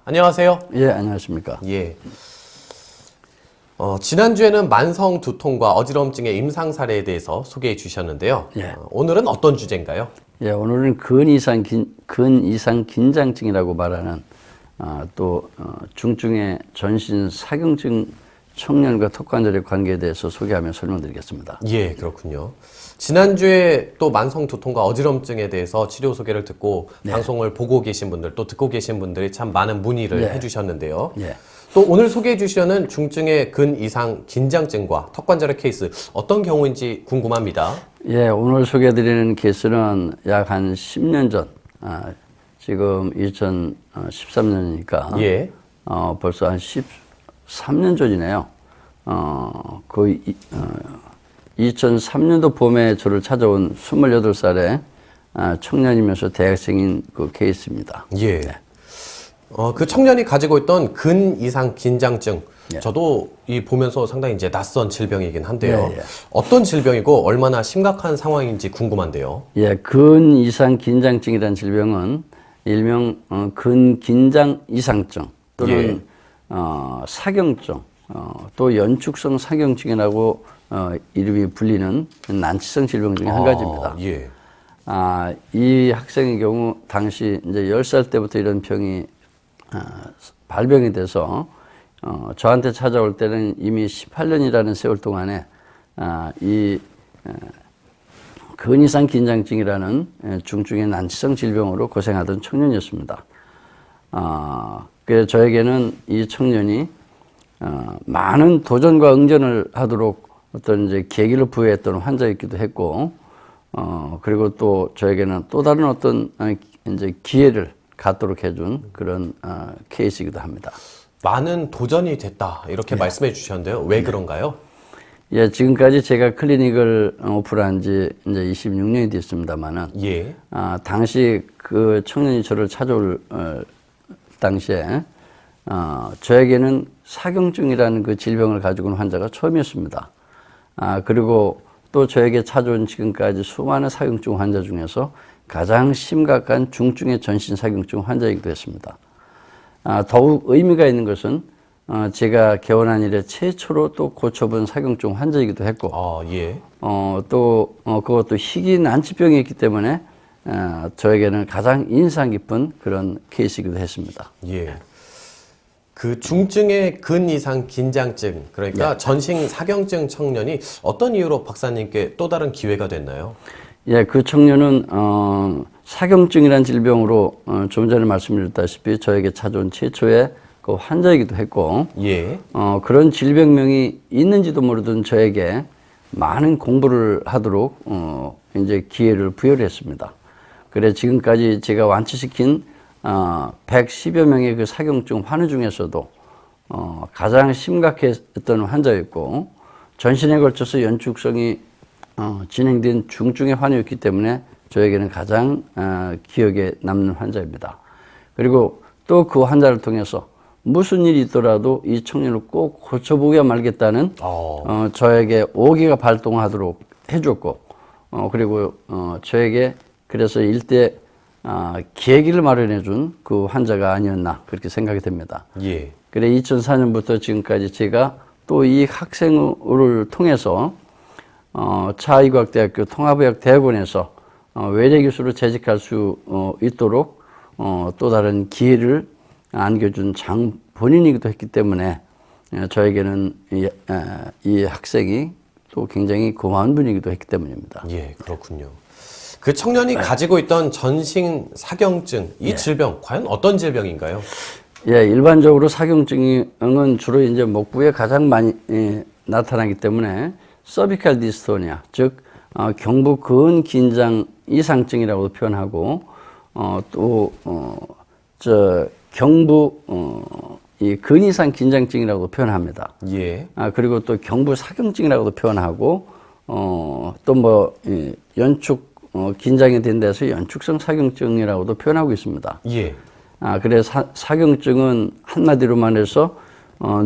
안녕하세요. 예, 안녕하십니까. 예. 지난주에는 만성 두통과 어지럼증의 임상 사례에 대해서 소개해 주셨는데요. 예. 오늘은 어떤 주제인가요? 예, 오늘은 근 이상 긴장증이라고 말하는 중증의 전신 사경증 청년과 턱관절의 관계에 대해서 소개하며 설명드리겠습니다. 예, 그렇군요. 지난주에 또 만성 두통과 어지럼증에 대해서 치료 소개를 듣고 방송을 보고 계신 분들 또 듣고 계신 분들이 참 많은 문의를 해주셨는데요. 또 오늘 소개해 주시려는 중증의 근 이상 긴장증과 턱관절의 케이스 어떤 경우인지 궁금합니다. 예, 오늘 소개해드리는 케이스는 약 한 10년 전, 지금 2013년이니까 벌써 한 13년 전이네요. 거의 2003년도 봄에 저를 찾아온 28살의 청년이면서 대학생인 그 케이스입니다. 예. 그 청년이 가지고 있던 근 이상 긴장증, 저도 보면서 상당히 이제 낯선 질병이긴 한데요. 어떤 질병이고 얼마나 심각한 상황인지 궁금한데요. 예, 근 이상 긴장증이라는 질병은 일명 근긴장 이상증 또는 사경증, 또 연축성 사경증이라고 이름이 불리는 난치성 질병 중에 한 가지입니다. 예. 이 학생의 경우 당시 이제 10살 때부터 이런 병이 발병이 돼서 저한테 찾아올 때는 이미 18년이라는 세월 동안에 이 근이상 긴장증이라는 중증의 난치성 질병으로 고생하던 청년이었습니다. 그래서 저에게는 이 청년이 많은 도전과 응전을 하도록 어떤 이제 계기를 부여했던 환자였기도 했고, 그리고 또 저에게는 또 다른 어떤 이제 기회를 갖도록 해준 그런 케이스이기도 합니다. 많은 도전이 됐다 이렇게 말씀해 주셨는데요. 왜 그런가요? 예, 지금까지 제가 클리닉을 오픈한 지 이제 26년이 됐습니다만은, 당시 그 청년이 저를 찾아올 당시에 저에게는 사경증이라는 그 질병을 가지고 있는 환자가 처음이었습니다. 그리고 또 저에게 찾아온 지금까지 수많은 사경증 환자 중에서 가장 심각한 중증의 전신 사경증 환자이기도 했습니다. 더욱 의미가 있는 것은 제가 개원한 이래 최초로 또 고쳐본 사경증 환자이기도 했고, 또 그것도 희귀 난치병이었기 때문에 저에게는 가장 인상 깊은 그런 케이스이기도 했습니다. 예. 그 중증의 근 이상 긴장증, 그러니까 전신 사경증 청년이 어떤 이유로 박사님께 또 다른 기회가 됐나요? 예, 그 청년은 사경증이라는 질병으로 좀 전에 말씀드렸다시피 저에게 찾아온 최초의 그 환자이기도 했고, 그런 질병명이 있는지도 모르던 저에게 많은 공부를 하도록 이제 기회를 부여를 했습니다. 그래 지금까지 제가 완치시킨 110여 명의 그 사경증 환우 중에서도 가장 심각했던 환자였고, 전신에 걸쳐서 연축성이 진행된 중증의 환우였기 때문에 저에게는 가장 기억에 남는 환자입니다. 그리고 또 그 환자를 통해서 무슨 일이 있더라도 이 청년을 꼭 고쳐보게 말겠다는 저에게 오기가 발동하도록 해줬고, 그리고 저에게 그래서 일대 계기를 마련해준 그 환자가 아니었나 그렇게 생각이 됩니다. 그래 2004년부터 지금까지 제가 또 이 학생을 통해서 차의과학대학교 통합의학대학원에서 외래교수로 재직할 수 있도록 또 다른 기회를 안겨준 장본인이기도 했기 때문에 저에게는 이 학생이 또 굉장히 고마운 분이기도 했기 때문입니다. 예, 그렇군요. 그 청년이 가지고 있던 전신 사경증, 이 질병, 과연 어떤 질병인가요? 예, 일반적으로 사경증은 주로 이제 목부에 가장 많이 나타나기 때문에 서비칼 디스토니아, 즉 경부 근 긴장 이상증이라고도 표현하고, 경부 이 근 이상 긴장증이라고도 표현합니다. 그리고 또 경부 사경증이라고도 표현하고, 또 뭐 연축 긴장이 된 데서 연축성 사경증이라고도 표현하고 있습니다. 그래서 사경증은 한마디로 말해서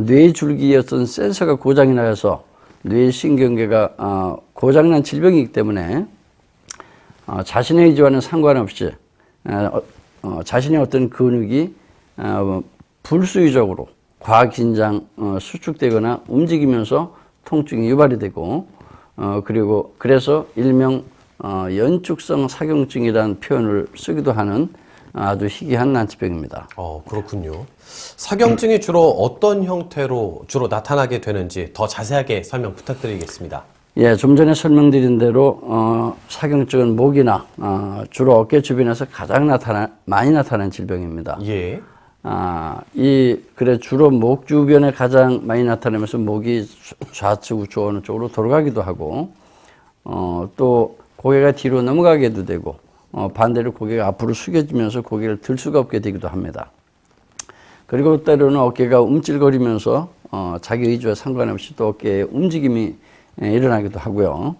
뇌줄기의 어떤 센서가 고장이 나서 뇌신경계가 고장난 질병이기 때문에 자신의 의지와는 상관없이 자신의 어떤 근육이 불수의적으로 과긴장 수축되거나 움직이면서 통증이 유발이 되고 그리고 그래서 일명 연축성 사경증이라는 표현을 쓰기도 하는 아주 희귀한 난치병입니다. 그렇군요. 사경증이 주로 어떤 형태로 주로 나타나게 되는지 더 자세하게 설명 부탁드리겠습니다. 예, 좀 전에 설명드린 대로 사경증은 목이나 주로 어깨 주변에서 가장 많이 나타나는 질병입니다. 예. 주로 목 주변에 가장 많이 나타나면서 목이 좌측 우측 어느 쪽으로 돌아가기도 하고 또 고개가 뒤로 넘어가게도 되고 반대로 고개가 앞으로 숙여지면서 고개를 들 수가 없게 되기도 합니다. 그리고 때로는 어깨가 움찔거리면서 자기 의지와 상관없이 또 어깨에 움직임이 일어나기도 하고요.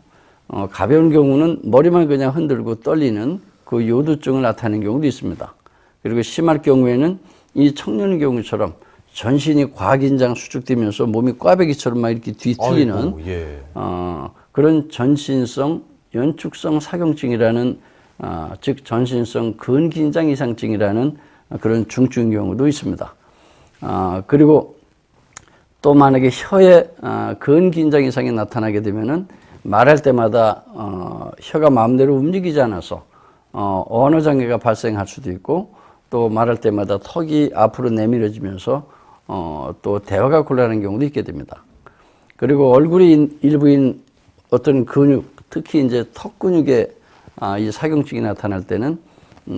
가벼운 경우는 머리만 그냥 흔들고 떨리는 그 요두증을 나타내는 경우도 있습니다. 그리고 심할 경우에는 이 청년의 경우처럼 전신이 과긴장 수축되면서 몸이 꽈배기처럼 막 이렇게 뒤틀리는 예. 그런 전신성 연축성 사경증이라는 즉 전신성 근긴장 이상증이라는 그런 중증 경우도 있습니다. 그리고 또 만약에 혀에 근긴장 이상이 나타나게 되면은 말할 때마다 혀가 마음대로 움직이지 않아서 언어 장애가 발생할 수도 있고 또 말할 때마다 턱이 앞으로 내밀어지면서 또 대화가 곤란한 경우도 있게 됩니다. 그리고 얼굴의 일부인 어떤 근육, 특히 이제 턱 근육에 이 사경증이 나타날 때는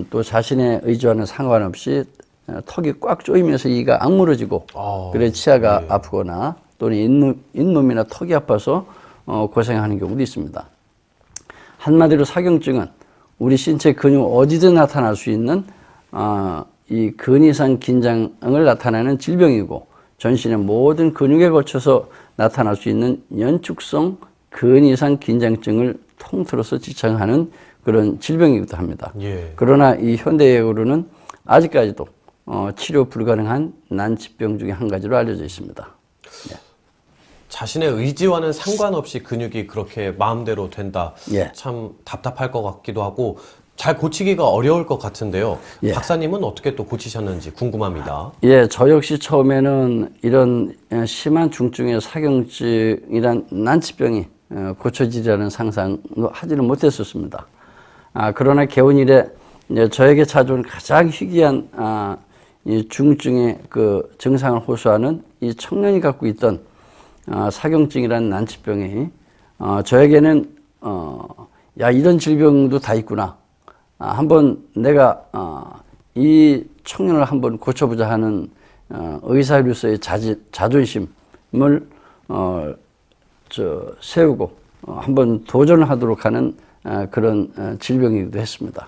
또 자신의 의지와는 상관없이 턱이 꽉 조이면서 이가 악물어지고 그래 치아가 아프거나 또는 잇몸이나 턱이 아파서 고생하는 경우도 있습니다. 한마디로 사경증은 우리 신체 근육 어디든 나타날 수 있는 이 근이상 긴장을 나타내는 질병이고 전신의 모든 근육에 걸쳐서 나타날 수 있는 연축성 근이상 긴장증을 통틀어서 지칭하는 그런 질병이기도 합니다. 예. 그러나 이 현대의학으로는 아직까지도 치료 불가능한 난치병 중에 한 가지로 알려져 있습니다. 예. 자신의 의지와는 상관없이 근육이 그렇게 마음대로 된다. 예. 참 답답할 것 같기도 하고 잘 고치기가 어려울 것 같은데요. 예. 박사님은 어떻게 또 고치셨는지 궁금합니다. 예, 저 역시 처음에는 이런 심한 중증의 사경증이란 난치병이 고쳐지리라는 상상도 하지는 못했었습니다. 그러나 개원 이래 저에게 찾아온 가장 희귀한 이 중증의 그 증상을 호소하는 이 청년이 갖고 있던 사경증이라는 난치병이 저에게는 야 이런 질병도 다 있구나. 한번 내가 이 청년을 한번 고쳐보자 하는 의사로서의 자존심을 세우고 한번 도전을 하도록 하는 그런 질병이기도 했습니다.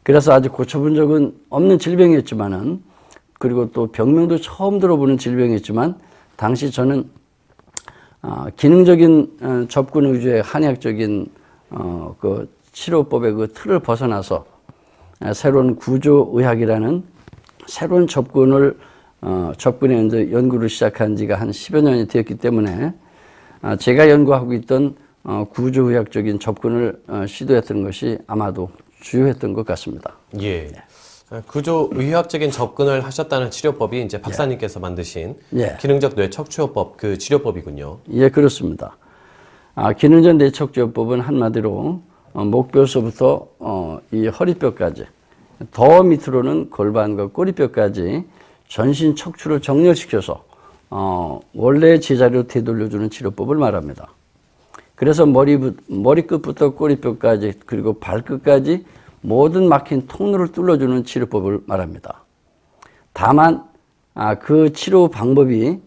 그래서 아직 고쳐본 적은 없는 질병이었지만은 그리고 또 병명도 처음 들어보는 질병이었지만 당시 저는 기능적인 접근 위주의 한의학적인 그 치료법의 그 틀을 벗어나서 새로운 구조의학이라는 새로운 접근에 이제 연구를 시작한 지가 한 10여 년이 되었기 때문에 제가 연구하고 있던 구조의학적인 접근을 시도했던 것이 아마도 주요했던 것 같습니다. 예. 구조의학적인 접근을 하셨다는 치료법이 이제 박사님께서 만드신 기능적 뇌척추요법 그 치료법이군요. 예, 그렇습니다. 기능적 뇌척추요법은 한마디로 목뼈서부터 이 허리뼈까지 더 밑으로는 골반과 꼬리뼈까지 전신 척추를 정렬시켜서 원래의 제자리로 되돌려주는 치료법을 말합니다. 그래서 머리끝부터 꼬리뼈까지 그리고 발끝까지 모든 막힌 통로를 뚫어주는 치료법을 말합니다. 다만 그 치료 방법이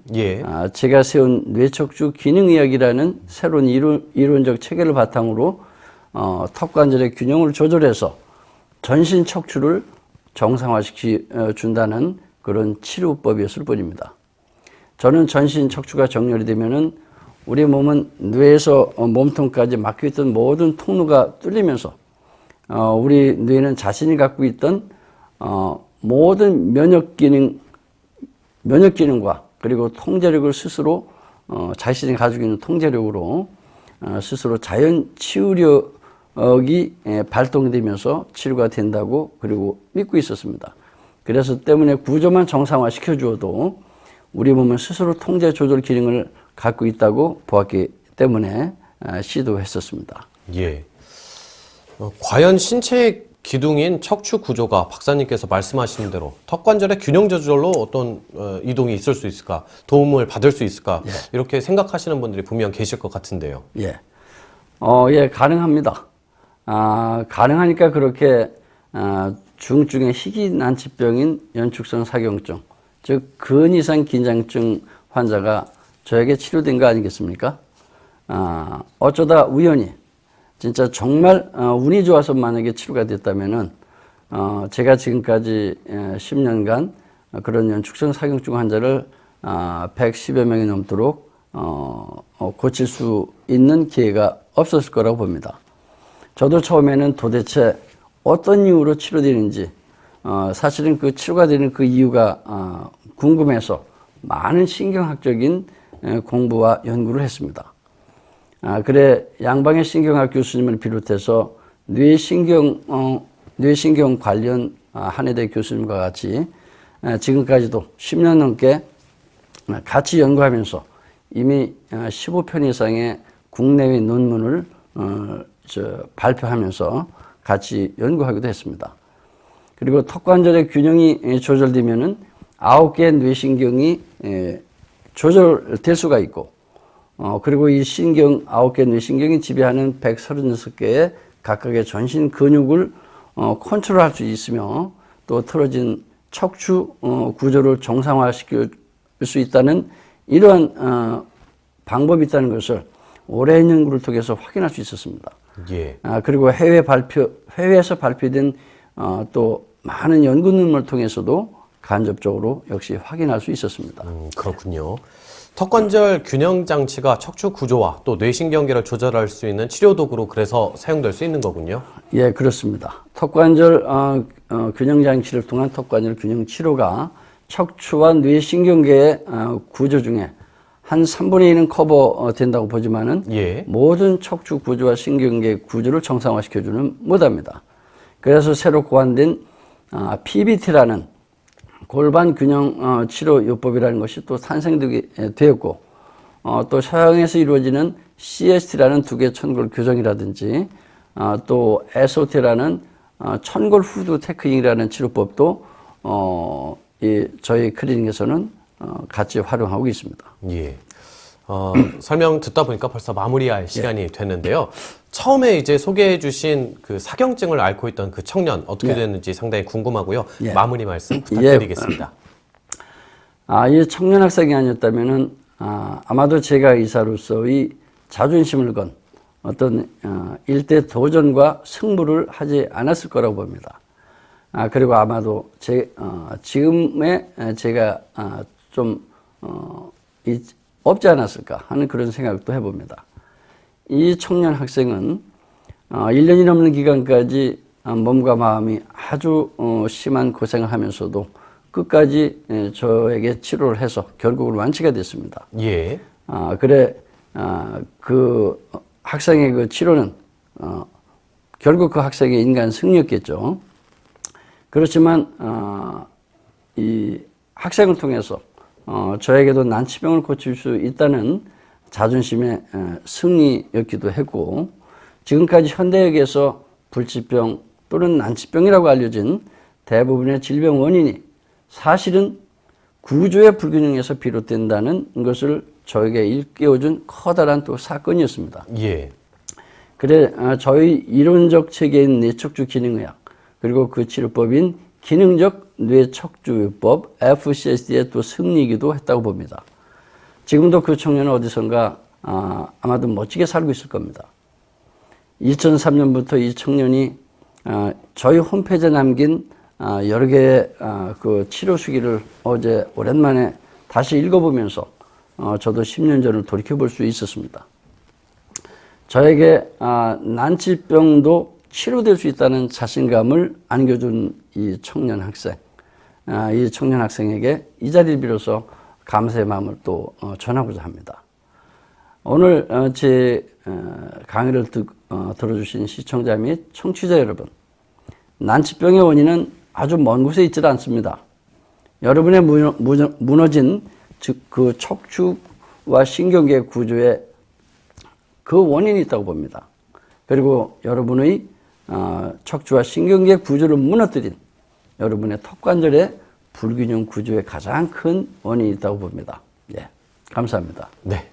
제가 세운 뇌척추 기능의학이라는 새로운 이론적 체계를 바탕으로 턱관절의 균형을 조절해서 전신 척추를 정상화시켜 준다는 그런 치료법이었을 뿐입니다. 저는 전신 척추가 정렬이 되면은 우리 몸은 뇌에서 몸통까지 막혀있던 모든 통로가 뚫리면서 우리 뇌는 자신이 갖고 있던 모든 면역 기능과 그리고 통제력을 스스로 자신이 가지고 있는 통제력으로 스스로 자연 치유력이 발동되면서 치료가 된다고 그리고 믿고 있었습니다. 그래서 때문에 구조만 정상화 시켜주어도 우리 몸은 스스로 통제 조절 기능을 갖고 있다고 보았기 때문에 시도했었습니다. 예. 과연 신체의 기둥인 척추 구조가 박사님께서 말씀하신 대로 턱관절의 균형 조절로 어떤 이동이 있을 수 있을까, 도움을 받을 수 있을까, 예. 이렇게 생각하시는 분들이 분명 계실 것 같은데요. 예, 예, 가능합니다. 가능하니까 그렇게 중증의 희귀난치병인 연축성 사경증, 즉 근이상 긴장증 환자가 저에게 치료된 거 아니겠습니까? 어쩌다 우연히 진짜 정말 운이 좋아서 만약에 치료가 됐다면은 제가 지금까지 10년간 그런 연축성 사경증 환자를 110여 명이 넘도록 고칠 수 있는 기회가 없었을 거라고 봅니다. 저도 처음에는 도대체 어떤 이유로 치료되는지 사실은 그 치료가 되는 그 이유가 궁금해서 많은 신경학적인 공부와 연구를 했습니다. 그래 양방의 신경학 교수님을 비롯해서 뇌신경 관련 한의대 교수님과 같이 지금까지도 10년 넘게 같이 연구하면서 이미 15편 이상의 국내외 논문을 발표하면서 같이 연구하기도 했습니다. 그리고 턱관절의 균형이 조절되면은 9개의 뇌신경이 조절될 수가 있고, 그리고 이 신경 9개 뇌신경이 지배하는 136개의 각각의 전신 근육을 컨트롤할 수 있으며, 또 틀어진 척추 구조를 정상화시킬 수 있다는 이러한 방법이 있다는 것을 오랜 연구를 통해서 확인할 수 있었습니다. 예. 그리고 해외에서 발표된 또 많은 연구 논문을 통해서도 간접적으로 역시 확인할 수 있었습니다. 그렇군요. 턱관절 균형 장치가 척추 구조와 또 뇌신경계를 조절할 수 있는 치료 도구로 그래서 사용될 수 있는 거군요. 예, 그렇습니다. 턱관절 균형 장치를 통한 턱관절 균형 치료가 척추와 뇌신경계의 구조 중에 한 3분의 1은 커버된다고 보지만은 예. 모든 척추 구조와 신경계 구조를 정상화시켜주는 못합니다. 그래서 새로 고안된 PBT라는 골반 균형 치료 요법이라는 것이 또 탄생되게 되었고, 또 서양에서 이루어지는 CST라는 두 개의 천골 교정이라든지, 또 SOT라는 천골 후두 테크닉이라는 치료법도 저희 클리닉에서는 같이 활용하고 있습니다. 예. 설명 듣다 보니까 벌써 마무리할 시간이 됐는데요. 처음에 이제 소개해 주신 그 사경증을 앓고 있던 그 청년 어떻게 됐는지 상당히 궁금하고요. 마무리 말씀 부탁드리겠습니다. 이 청년 학생이 아니었다면은 아마도 제가 의사로서의 자존심을 건 어떤 일대 도전과 승부를 하지 않았을 거라고 봅니다. 그리고 아마도 지금의 제가 좀 없지 않았을까 하는 그런 생각도 해봅니다. 이 청년 학생은 1년이 넘는 기간까지 몸과 마음이 아주 심한 고생을 하면서도 끝까지 저에게 치료를 해서 결국은 완치가 됐습니다. 예. 그 학생의 그 치료는 결국 그 학생의 인간 승리였겠죠. 그렇지만 이 학생을 통해서 저에게도 난치병을 고칠 수 있다는 자존심의 승리였기도 했고, 지금까지 현대의학에서 불치병 또는 난치병이라고 알려진 대부분의 질병 원인이 사실은 구조의 불균형에서 비롯된다는 것을 저에게 일깨워준 커다란 또 사건이었습니다. 예. 그래 저희 이론적 체계인 뇌척추 기능의학, 그리고 그 치료법인 기능적 뇌척추요법 FCSD의 또 승리이기도 했다고 봅니다. 지금도 그 청년은 어디선가 아마도 멋지게 살고 있을 겁니다. 2003년부터 이 청년이 저희 홈페이지에 남긴 여러 개의 그 치료 수기를 어제 오랜만에 다시 읽어보면서 저도 10년 전을 돌이켜볼 수 있었습니다. 저에게 난치병도 치료될 수 있다는 자신감을 안겨준 이 청년 학생에게 이 자리를 빌어서 감사의 마음을 또 전하고자 합니다. 오늘 제 강의를 들어주신 시청자 및 청취자 여러분, 난치병의 원인은 아주 먼 곳에 있지 않습니다. 여러분의 무너진 즉 그 척추와 신경계 구조에 그 원인이 있다고 봅니다. 그리고 여러분의 척추와 신경계 구조를 무너뜨린 여러분의 턱관절의 불균형 구조에 가장 큰 원인이 있다고 봅니다. 예, 감사합니다. 네.